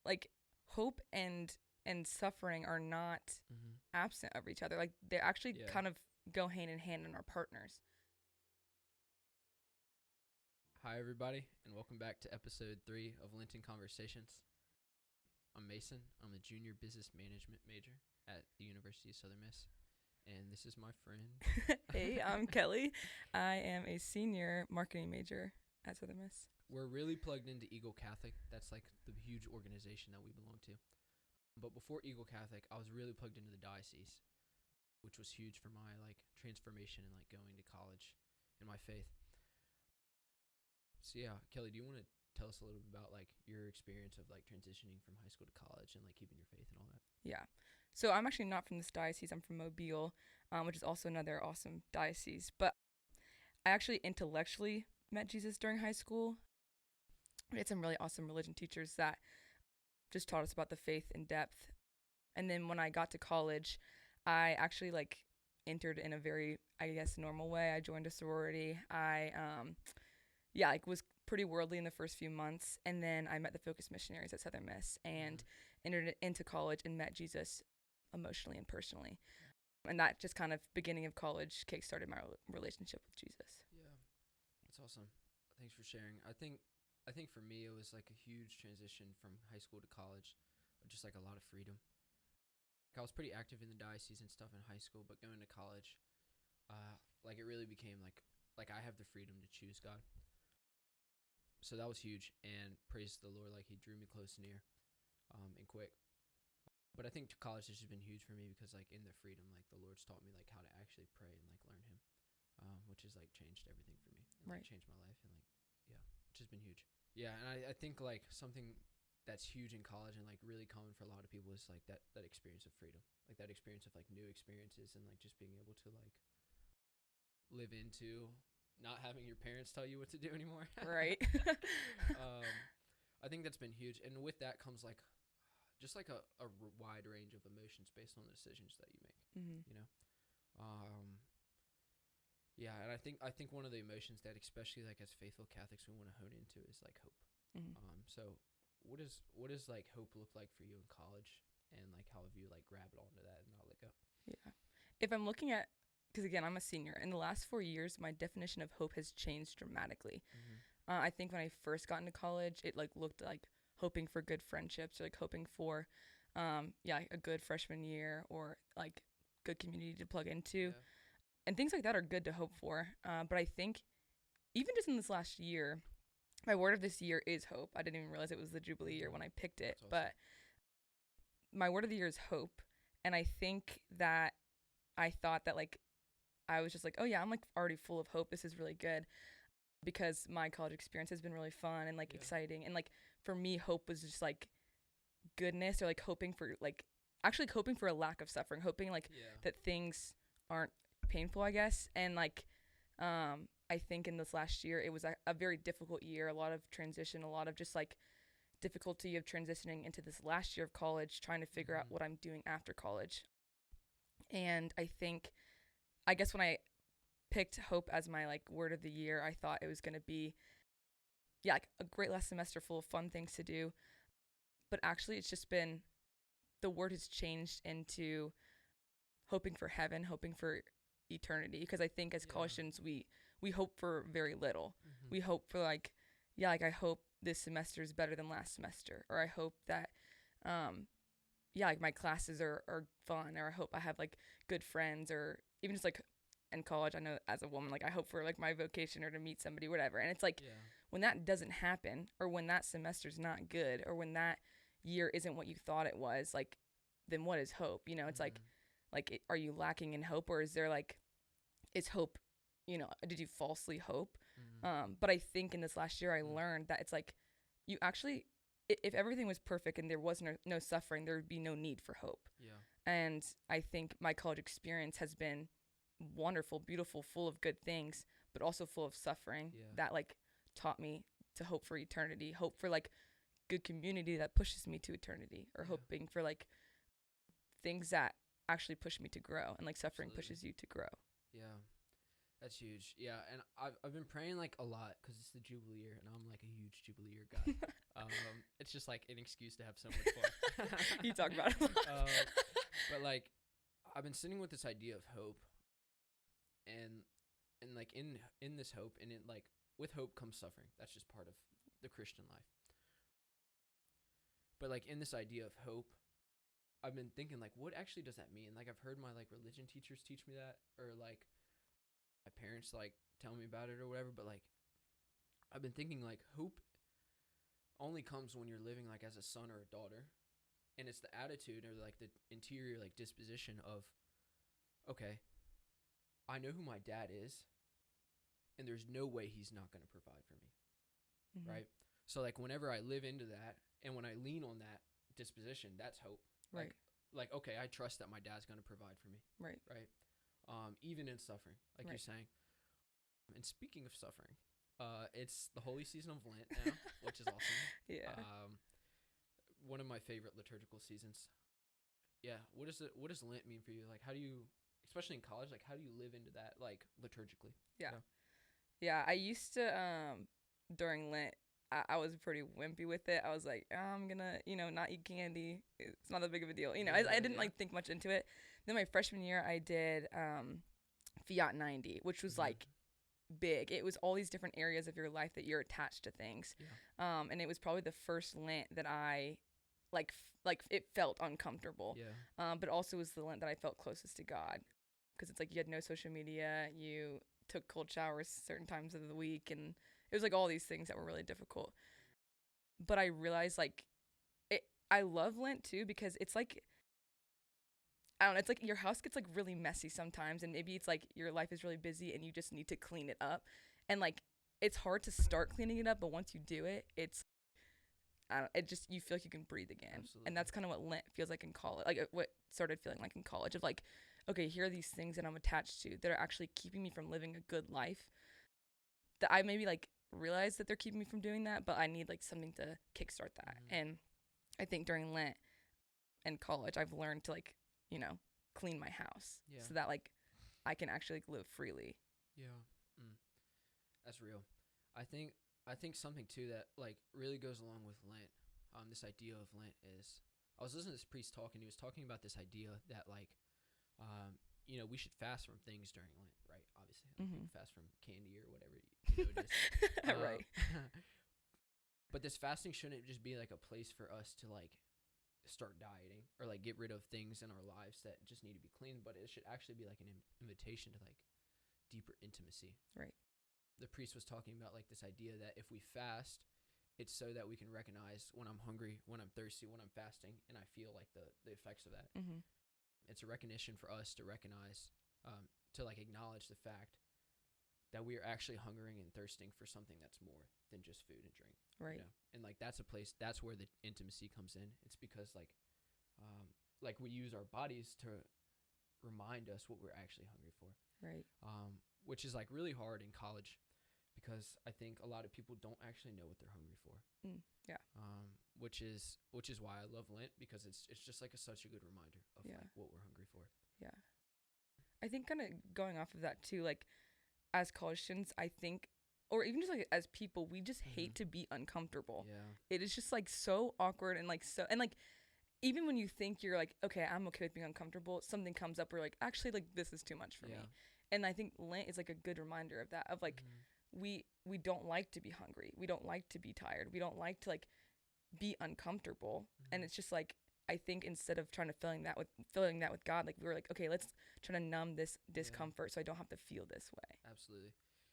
like hope and suffering are not absent of each other. Like they actually kind of go hand in hand and are partners. Hi everybody, and welcome back to episode 3 of Lenten Conversations. I'm Mason. I'm a junior business management major at the University of Southern Miss, and this is my friend. Hey, I'm Kelly. I am a senior marketing major at Southern Miss. We're really plugged into EagleCatholic. That's like the huge organization that we belong to. But before EagleCatholic, I was really plugged into the Diocese, which was huge for my like transformation and like going to college in my faith. So yeah, Kelly, do you want to tell us a little bit about like your experience of like transitioning from high school to college and like keeping your faith and all that? Yeah. So I'm actually not from this diocese. I'm from Mobile, which is also another awesome diocese. But I actually intellectually met Jesus during high school. We had some really awesome religion teachers that just taught us about the faith in depth. And then when I got to college, I actually like entered in a very, I guess, normal way. I joined a sorority. I was pretty worldly in the first few months, and then I met the Focus missionaries at Southern Miss and entered into college and met Jesus emotionally and personally. And that just kind of beginning of college kickstarted my relationship with Jesus. Yeah, that's awesome. Thanks for sharing. I think for me it was like a huge transition from high school to college, just like a lot of freedom. Like I was pretty active in the diocese and stuff in high school, but going to college, like it really became like I have the freedom to choose God. So that was huge, and praise the Lord, like he drew me close and near, and quick. But I think college has just been huge for me because like in the freedom, like the Lord's taught me like how to actually pray and like learn him, which has like changed everything for me and like changed my life, and like which has been huge. Yeah, and I think like something that's huge in college and like really common for a lot of people is like that experience of freedom, like that experience of like new experiences and like just being able to like live into not having your parents tell you what to do anymore. Right. I think that's been huge, and with that comes like just like a wide range of emotions based on the decisions that you make. You know. Yeah, and I think one of the emotions that especially like as faithful Catholics we want to hone into is like hope. So what does like hope look like for you in college, and like how have you like grabbed onto that and not let go? Yeah. If I'm looking at, because again, I'm a senior, in the last 4 years, my definition of hope has changed dramatically. I think when I first got into college, it like looked like hoping for good friendships, or like hoping for, a good freshman year, or like good community to plug into, and things like that are good to hope for. But I think even just in this last year, my word of this year is hope. I didn't even realize it was the Jubilee year when I picked it, awesome. But my word of the year is hope, and I think that I thought that like I was just like, oh yeah, I'm like already full of hope. This is really good, because my college experience has been really fun and like exciting. And like for me, hope was just like goodness, or like hoping for like actually hoping for a lack of suffering, hoping like that things aren't painful, I guess. And like I think in this last year, it was a very difficult year, a lot of transition, a lot of just like difficulty of transitioning into this last year of college, trying to figure out what I'm doing after college. And I guess when I picked hope as my like word of the year, I thought it was going to be like a great last semester full of fun things to do. But actually it's just been, the word has changed into hoping for heaven, hoping for eternity, because I think as college students we hope for very little. We hope for like I hope this semester is better than last semester, or I hope that like my classes are fun, or I hope I have like good friends, or even just like in college, I know as a woman, like I hope for like my vocation or to meet somebody, whatever. And it's like when that doesn't happen, or when that semester's not good, or when that year isn't what you thought it was, like then what is hope? You know, it's like are you lacking in hope, or is there like, is hope, did you falsely hope? But I think in this last year I learned that it's like you actually, if everything was perfect and there was no suffering, there would be no need for hope. And I think my college experience has been wonderful, beautiful, full of good things, but also full of suffering that like taught me to hope for eternity, hope for like good community that pushes me to eternity, or hoping for like things that actually push me to grow, and like suffering pushes you to grow. Yeah. That's huge. Yeah, and I've been praying like a lot because it's the Jubilee year, and I'm like a huge Jubilee year guy. It's just like an excuse to have so much fun. You talk about it a lot. But like, I've been sitting with this idea of hope, and like in this hope, and it like with hope comes suffering. That's just part of the Christian life. But like in this idea of hope, I've been thinking like, what actually does that mean? Like I've heard my like religion teachers teach me that, or like my parents like tell me about it or whatever. But like I've been thinking like hope only comes when you're living like as a son or a daughter, and it's the attitude or like the interior like disposition of, okay, I know who my dad is, and there's no way he's not going to provide for me, right? So like whenever I live into that, and when I lean on that disposition, that's hope. Right. Like okay, I trust that my dad's going to provide for me. Right. Right. Even in suffering, like Right. you're saying. And speaking of suffering, it's the holy season of Lent now, which is awesome. Yeah. One of my favorite liturgical seasons. Yeah. What does Lent mean for you? Like, how do you, especially in college, like, how do you live into that, like, liturgically? Yeah. You know? Yeah. I used to, during Lent, I was pretty wimpy with it. I was like, I'm gonna, not eat candy. It's not that big of a deal. I didn't like think much into it. Then my freshman year, I did Fiat 90, which was like big. It was all these different areas of your life that you're attached to things. Yeah. And it was probably the first Lent that I like it felt uncomfortable. Yeah. But also was the Lent that I felt closest to God, because it's like you had no social media, you took cold showers certain times of the week, and it was like all these things that were really difficult. But I realized like I love Lent too, because it's like, I don't know, it's like your house gets like really messy sometimes, and maybe it's like your life is really busy and you just need to clean it up. And like it's hard to start cleaning it up, but once you do it, you feel like you can breathe again. Absolutely. And that's kind of what Lent feels like in college, like what started feeling like in college, of like, okay, here are these things that I'm attached to that are actually keeping me from living a good life, that I maybe like realize that they're keeping me from doing that, but I need like something to kickstart that. And I think during Lent and college, I've learned to like, clean my house, so that like I can actually like live freely. Yeah. That's real. I think something too that like really goes along with Lent, this idea of Lent is, I was listening to this priest talking. He was talking about this idea that like, we should fast from things during Lent, right? Obviously, like people fast from candy or whatever it is. Right. But this fasting shouldn't just be like a place for us to like start dieting or like get rid of things in our lives that just need to be clean, but it should actually be like an invitation to like deeper intimacy. Right. The priest was talking about like this idea that if we fast, it's so that we can recognize when I'm hungry, when I'm thirsty, when I'm fasting, and I feel like the effects of that. It's a recognition for us to recognize, to like acknowledge the fact that we are actually hungering and thirsting for something that's more than just food and drink. Right. And like that's a place, that's where the intimacy comes in. It's because like we use our bodies to remind us what we're actually hungry for. Right. Which is like really hard in college, because I think a lot of people don't actually know what they're hungry for. Yeah. Which is why I love Lent, because it's just like such a good reminder of like what we're hungry for. Yeah. I think kind of going off of that too, like as college students, I think, or even just like as people, we just hate to be uncomfortable. Yeah. It is just like so awkward, and like even when you think you're like, okay, I'm okay with being uncomfortable, something comes up where like, actually like this is too much for me. And I think Lent is like a good reminder of that, of like we don't like to be hungry, we don't like to be tired, we don't like to like be uncomfortable. And it's just like, I think instead of trying to filling that with God, like we were like, okay, let's try to numb this discomfort so I don't have to feel this way. Absolutely.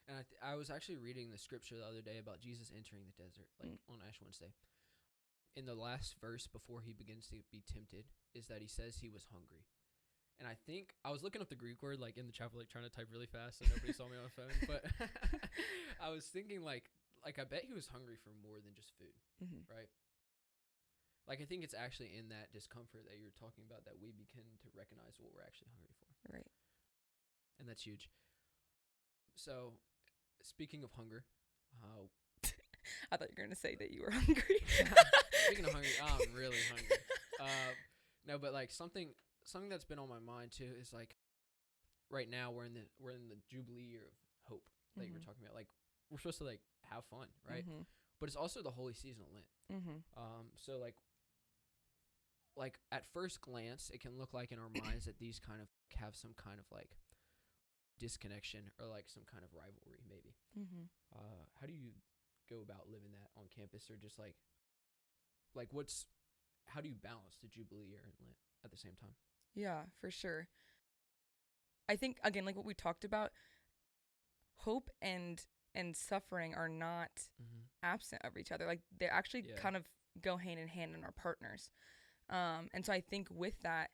And I was actually reading the scripture the other day about Jesus entering the desert, like on Ash Wednesday. In the last verse before he begins to be tempted is that he says he was hungry. And I think I was looking up the Greek word like in the chapel, like trying to type really fast so nobody saw me on my phone. But I was thinking like I bet he was hungry for more than just food, right? Like I think it's actually in that discomfort that you're talking about that we begin to recognize what we're actually hungry for. Right. And that's huge. So speaking of hunger, I thought you were going to say that you were hungry. Speaking of hungry, I'm really hungry. No, but like something that's been on my mind too is like right now we're in the Jubilee year of hope that you were talking about. Like, we're supposed to like have fun, right? But it's also the holy season of Lent. So like at first glance, it can look like in our minds that these kind of have some kind of like disconnection or like some kind of rivalry, maybe. How do you go about living that on campus, or just like how do you balance the Jubilee year and Lent at the same time? Yeah, for sure. I think, again, like what we talked about, hope and suffering are not absent of each other. Like, they actually kind of go hand in hand and are partners. And so I think with that,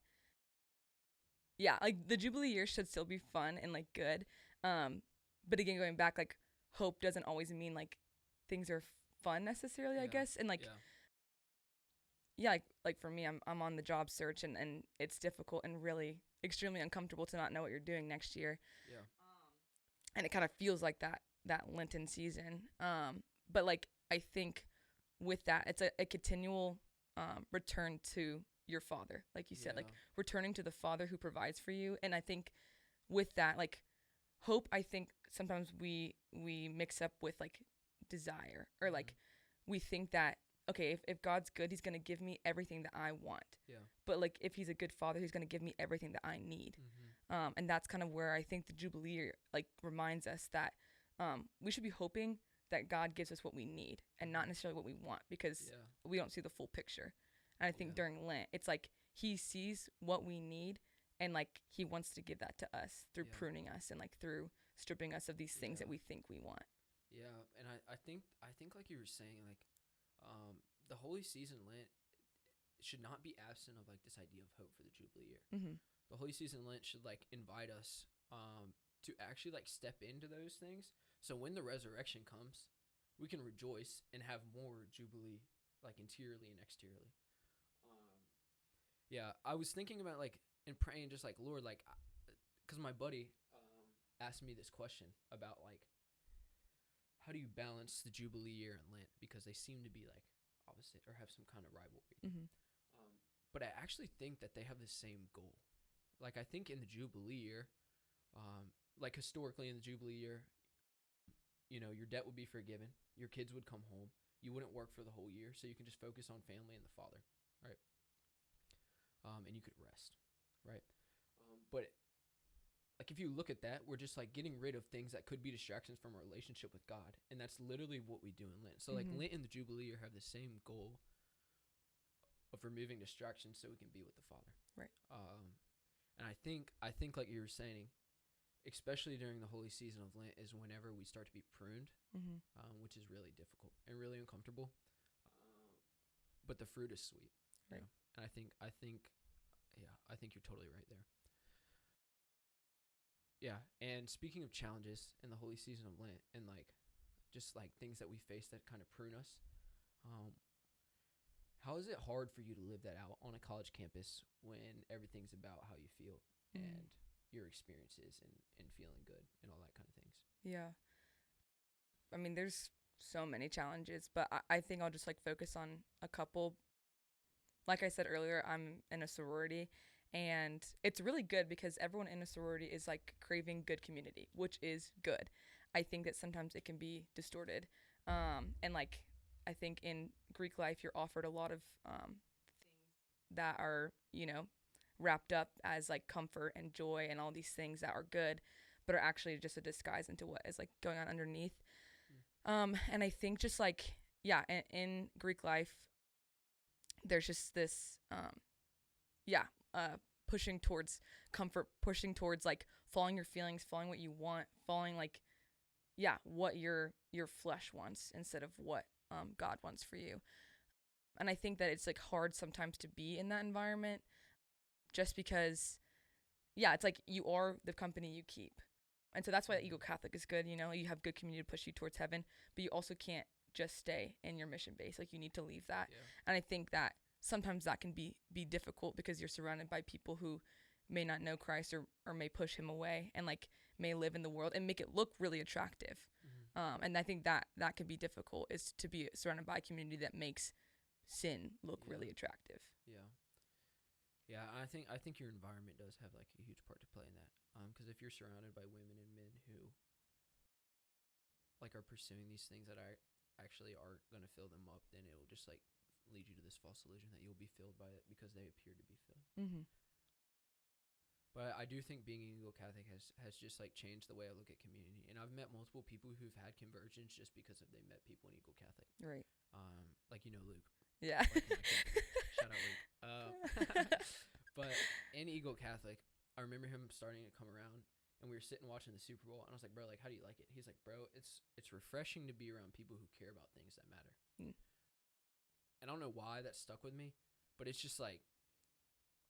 yeah, like the Jubilee year should still be fun and like good. But again, going back, like hope doesn't always mean like things are fun necessarily, I guess. And like, like for me, I'm on the job search, and it's difficult and really extremely uncomfortable to not know what you're doing next year. And it kind of feels like that Lenten season. But like, I think with that, it's a continual return to your Father, like you said, like returning to the Father who provides for you. And I think with that, like hope, I think sometimes we mix up with like desire, or like we think that, okay, if God's good, he's going to give me everything that I want. But like, if he's a good Father, he's going to give me everything that I need. And that's kind of where I think the Jubilee like reminds us that we should be hoping that God gives us what we need and not necessarily what we want, because we don't see the full picture. And I think during Lent, it's like he sees what we need, and like he wants to give that to us through pruning us and like through stripping us of these things that we think we want. And I think like you were saying, like the holy season Lent should not be absent of like this idea of hope for the Jubilee year. The holy season Lent should like invite us to actually like step into those things, so when the resurrection comes, we can rejoice and have more Jubilee, like interiorly and exteriorly. I was thinking about like and praying, just like, Lord, like, because my buddy asked me this question about like, how do you balance the Jubilee year and Lent, because they seem to be like opposite or have some kind of rivalry. But I actually think that they have the same goal. Like, I think in the Jubilee year, like historically in the Jubilee year, you know, your debt would be forgiven, your kids would come home, you wouldn't work for the whole year, so you can just focus on family and the Father, right? And you could rest, right? But like, if you look at that, we're just like getting rid of things that could be distractions from our relationship with God, and that's literally what we do in Lent. So like Lent and the Jubilee year have the same goal of removing distractions so we can be with the Father, right? And I think like you were saying, especially during the holy season of Lent, is whenever we start to be pruned, which is really difficult and really uncomfortable. But the fruit is sweet, right? And I think you're totally right there. Yeah, and speaking of challenges in the holy season of Lent, and like just like things that we face that kind of prune us, how is it hard for you to live that out on a college campus when everything's about how you feel and your experiences and feeling good and all that kind of things? Yeah. I mean, there's so many challenges, but I think I'll just like focus on a couple. Like I said earlier, I'm in a sorority, and it's really good because everyone in a sorority is like craving good community, which is good. I think that sometimes it can be distorted. And like, I think in Greek life, you're offered a lot of things that are, you know, wrapped up as like comfort and joy and all these things that are good, but are actually just a disguise into what is like going on underneath. And I think just like, in Greek life, there's just this, pushing towards comfort, pushing towards like following your feelings, following what you want, following like, what your flesh wants instead of what God wants for you. And I think that it's like hard sometimes to be in that environment, just because, it's like you are the company you keep. And so that's why EagleCatholic is good. You know, you have good community to push you towards heaven, but you also can't just stay in your mission base. Like, you need to leave that. And I think that sometimes that can be difficult because you're surrounded by people who may not know Christ, or may push him away, and like may live in the world and make it look really attractive. And I think that can be difficult, is to be surrounded by a community that makes sin look really attractive. Yeah, I think your environment does have like a huge part to play in that. Because if you're surrounded by women and men who like are pursuing these things that are actually are gonna fill them up, then it will just like lead you to this false illusion that you'll be filled by it because they appear to be filled. Mm-hmm. But I do think being Eagle-Catholic has just like changed the way I look at community, and I've met multiple people who've had conversions just because of they met people in Eagle-Catholic. Right. Like Luke. Yeah. Like shout out Luke. But in Eagle-Catholic, I remember him starting to come around, and we were sitting watching the Super Bowl, and I was like, bro, like, how do you like it? He's like, bro, it's refreshing to be around people who care about things that matter. Mm. And I don't know why that stuck with me, but it's just like,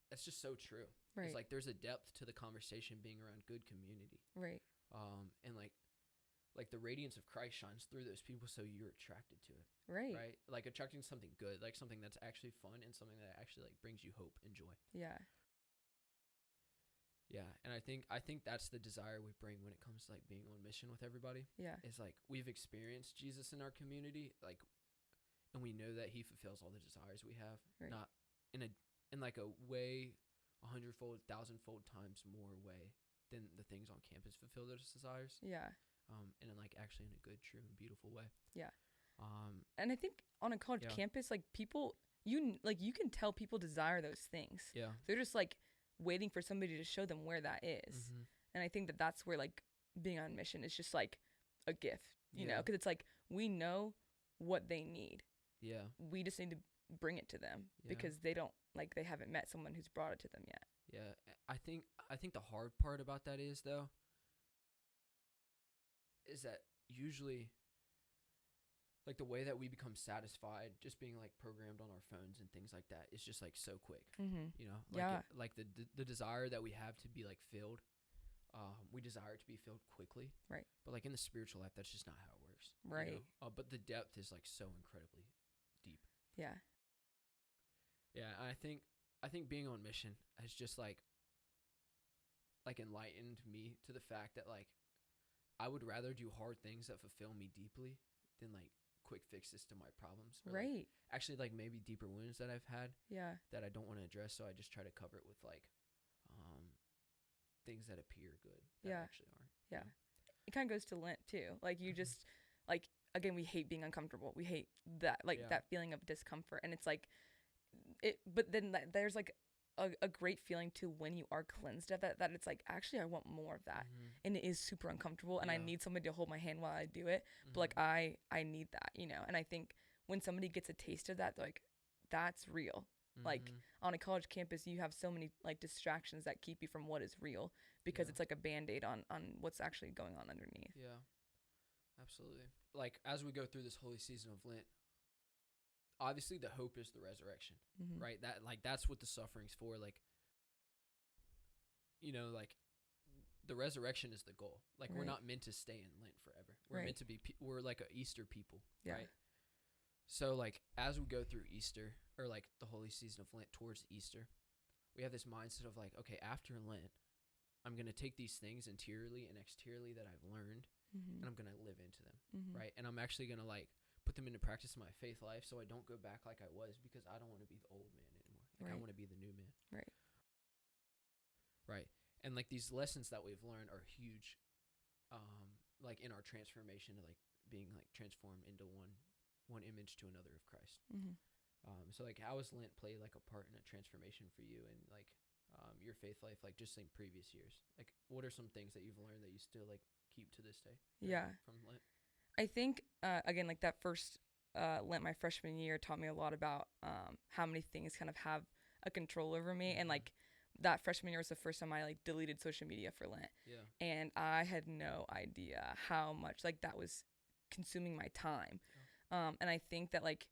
that's just so true. Right. It's like there's a depth to the conversation being around good community. Right. And like the radiance of Christ shines through those people, so you're attracted to it. Right. Right. Like attracting something good, like something that's actually fun and something that actually like brings you hope and joy. Yeah. Yeah, and I think that's the desire we bring when it comes to like being on mission with everybody. Yeah. Is like we've experienced Jesus in our community, like, and we know that he fulfills all the desires we have, Right. not in like a way 100-fold, 1,000-fold times more way than the things on campus fulfill those desires. Yeah. And in like actually in a good, true, and beautiful way. Yeah. And I think on a college campus, like people, you can tell people desire those things. Yeah. They're just like waiting for somebody to show them where that is. Mm-hmm. And I think that that's where like being on mission is just like a gift, you know, because it's like we know what they need. Yeah. We just need to bring it to them because they haven't met someone who's brought it to them yet. Yeah. I think the hard part about that is though, is that usually like the way that we become satisfied just being like programmed on our phones and things like that is just like so quick. Mm-hmm. You know, like like the desire that we have to be like filled, we desire it to be filled quickly. Right. But like in the spiritual life, that's just not how it works. Right. You know? But the depth is like so incredibly deep. Yeah. Yeah. I think being on mission has just like enlightened me to the fact that like I would rather do hard things that fulfill me deeply than like quick fixes to my problems. Or, right. Like, actually, like maybe deeper wounds that I've had. Yeah. That I don't want to address, so I just try to cover it with like, things that appear good. That actually aren't. Yeah. It kind of goes to Lent too. Like you just, like again, we hate being uncomfortable. We hate that, like that feeling of discomfort, and it's like, But then there's like a great feeling too when you are cleansed of that it's like actually I want more of that, and it is super uncomfortable, and I need somebody to hold my hand while I do it, but like I need that, you know. And I think when somebody gets a taste of that, they're like, that's real. Like on a college campus, you have so many like distractions that keep you from what is real because it's like a band-aid on what's actually going on underneath. Yeah, absolutely. Like as we go through this holy season of Lent, obviously the hope is the resurrection, right? That like that's what the suffering's for. Like, you know, like the resurrection is the goal. Like we're not meant to stay in Lent forever. We're meant to be. We're like a Easter people, right? So like as we go through Easter or like the holy season of Lent towards Easter, we have this mindset of like, okay, after Lent, I'm gonna take these things interiorly and exteriorly that I've learned, and I'm gonna live into them, right? And I'm actually gonna like put them into practice in my faith life, so I don't go back like I was, because I don't want to be the old man anymore. Like I want to be the new man. Right. And like these lessons that we've learned are huge, like in our transformation to like being like transformed into one image to another of Christ. So like how has Lent played like a part in a transformation for you and like your faith life, like just in previous years? Like what are some things that you've learned that you still like keep to this day? From Lent. I think, again, like that first Lent my freshman year taught me a lot about how many things kind of have a control over me. And like that freshman year was the first time I like deleted social media for Lent. And I had no idea how much like that was consuming my time. And I think that like,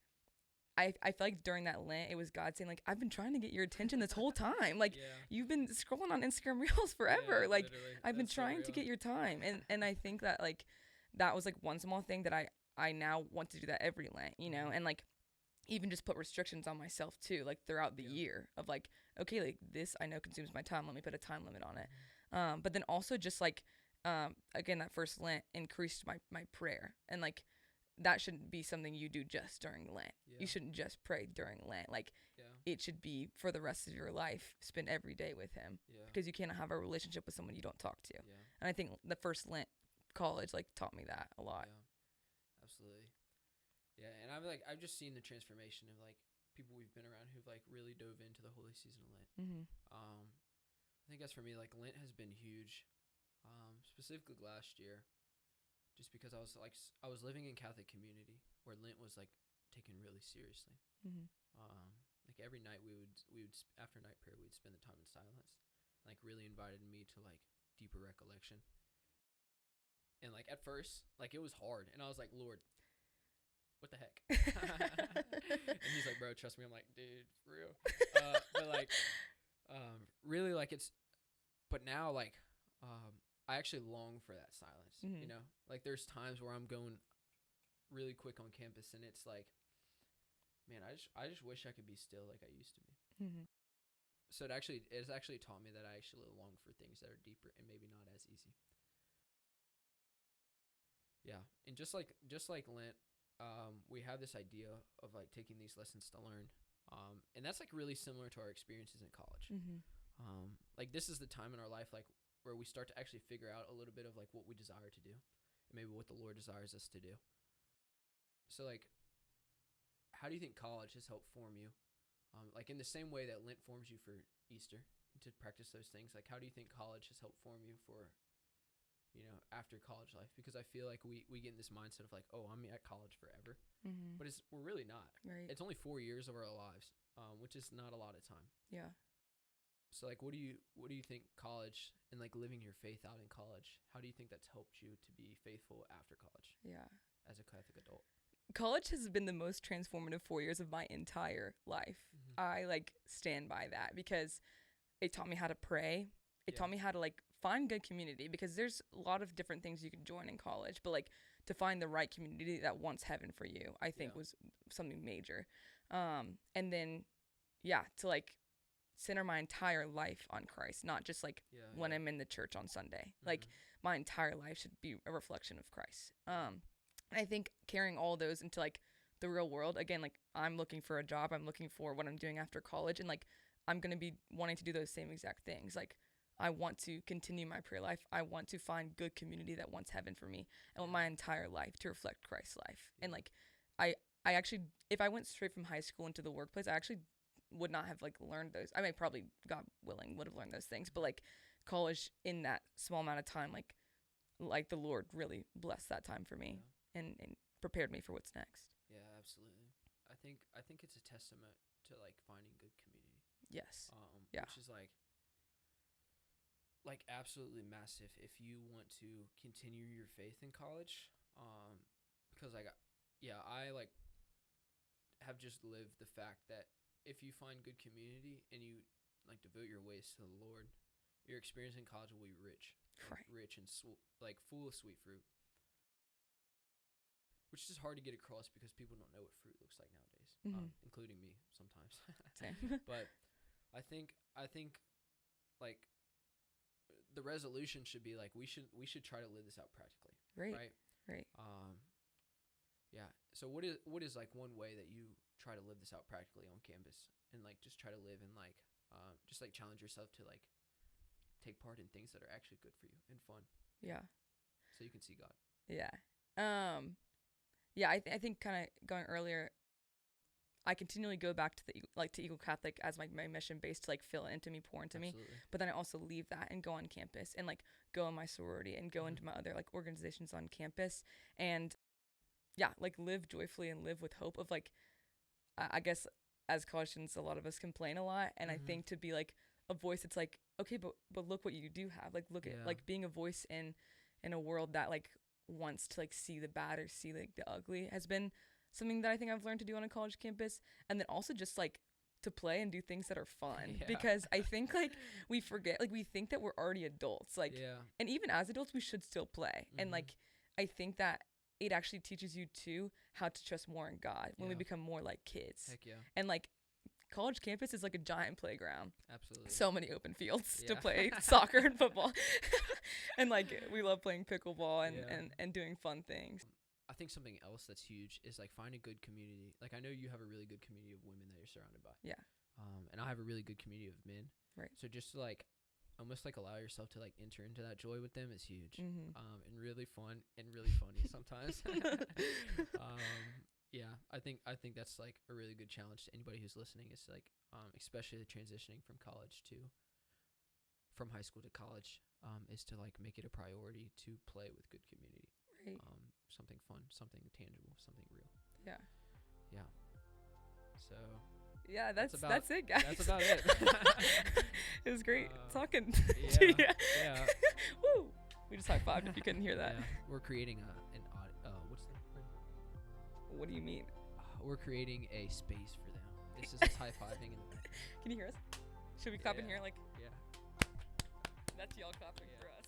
I feel like during that Lent, it was God saying like, I've been trying to get your attention this whole time. Like you've been scrolling on Instagram Reels forever. Like I've been trying to get your time. And I think that like, that was like one small thing that I now want to do that every Lent, you know, and like even just put restrictions on myself too, like throughout the year of like, okay, like this I know consumes my time. Let me put a time limit on it. But then also just like, again, that first Lent increased my prayer, and like that shouldn't be something you do just during Lent. You shouldn't just pray during Lent. Like it should be for the rest of your life, spend every day with him, because you cannot have a relationship with someone you don't talk to. And I think the first Lent college like taught me that a lot. Absolutely. Yeah, and I've just seen the transformation of like people we've been around who've like really dove into the holy season of Lent. I think as for me, like Lent has been huge, specifically last year, just because I was living in Catholic community where Lent was like taken really seriously. Like every night we would after night prayer we'd spend the time in silence, and, like really invited me to like deeper recollection. And like at first, like it was hard, and I was like, Lord, what the heck? And he's like, bro, trust me. I'm like, dude, for real. But like, really like but now like, I actually long for that silence, you know, like there's times where I'm going really quick on campus and it's like, man, I just wish I could be still like I used to be. So it's actually taught me that I actually long for things that are deeper and maybe not as easy. Yeah. And just like Lent, we have this idea of like taking these lessons to learn. And that's like really similar to our experiences in college. Like this is the time in our life, like where we start to actually figure out a little bit of like what we desire to do and maybe what the Lord desires us to do. So like, how do you think college has helped form you? Like in the same way that Lent forms you for Easter to practice those things, like how do you think college has helped form you for, you know, after college life? Because I feel like we get in this mindset of like, oh, I'm at college forever, but we're really not. Right. It's only 4 years of our lives, which is not a lot of time. Yeah. So like, what do you think college and like living your faith out in college, how do you think that's helped you to be faithful after college? Yeah. As a Catholic adult. College has been the most transformative 4 years of my entire life. I like stand by that because it taught me how to pray. It taught me how to like find good community, because there's a lot of different things you can join in college, but like to find the right community that wants heaven for you, I think was something major. And then, to like center my entire life on Christ, not just like when I'm in the church on Sunday. Like my entire life should be a reflection of Christ. I think carrying all those into like the real world, again, like I'm looking for a job, I'm looking for what I'm doing after college, and like I'm going to be wanting to do those same exact things. Like I want to continue my prayer life. I want to find good community that wants heaven for me. I want my entire life to reflect Christ's life. And like I actually, if I went straight from high school into the workplace, I actually would not have like learned those. I mean, probably, God willing, would have learned those things, but like college in that small amount of time, like the Lord really blessed that time for me. And prepared me for what's next. Yeah, absolutely. I think it's a testament to like finding good community. Yes. Which is like absolutely massive if you want to continue your faith in college. Because I like have just lived the fact that if you find good community and you like devote your ways to the Lord, your experience in college will be rich, rich and like full of sweet fruit. Which is hard to get across because people don't know what fruit looks like nowadays, including me sometimes. Same. But I think like the resolution should be like we should try to live this out practically. Right. Yeah. So what is like one way that you try to live this out practically on campus and like just try to live and like just like challenge yourself to like take part in things that are actually good for you and fun. Yeah. So you can see God. Yeah. I think kind of going earlier, I continually go back to to EagleCatholic as my mission base to like fill it into me, pour into me. But then I also leave that and go on campus and like go in my sorority and go into my other like organizations on campus and like live joyfully and live with hope of like, I guess as college students, a lot of us complain a lot. And I think to be like a voice, it's like, okay, but look what you do have. Like, look at like being a voice in a world that like wants to like see the bad or see like the ugly has been something that I think I've learned to do on a college campus. And then also just like to play and do things that are fun because I think like we forget, like we think that we're already adults, like and even as adults we should still play. And like I think that it actually teaches you too how to trust more in God when we become more like kids. Heck yeah. And like college campus is like a giant playground. Absolutely. So many open fields to play soccer and football. And like we love playing pickleball and doing fun things. I think something else that's huge is like find a good community. Like I know you have a really good community of women that you're surrounded by. Yeah. I have a really good community of men. Right. So just to, like, almost like allow yourself to like enter into that joy with them is huge. Mm-hmm. And really fun and really funny sometimes. Yeah, I think that's like a really good challenge to anybody who's listening, is like, especially the transitioning from high school to college, is to like make it a priority to play with good community. Right. Something fun, something tangible, something real. Yeah. Yeah. So yeah, that's it, guys. That's about it. It was great talking yeah, to you. Yeah. Woo! We just high-fived if you couldn't hear that. Yeah. We're creating what's the word? What do you mean? We're creating a space for them. This is us high-fiving in the back. Can you hear us? Should we clap in Yeah. here? Like, Yeah. that's y'all clapping for us.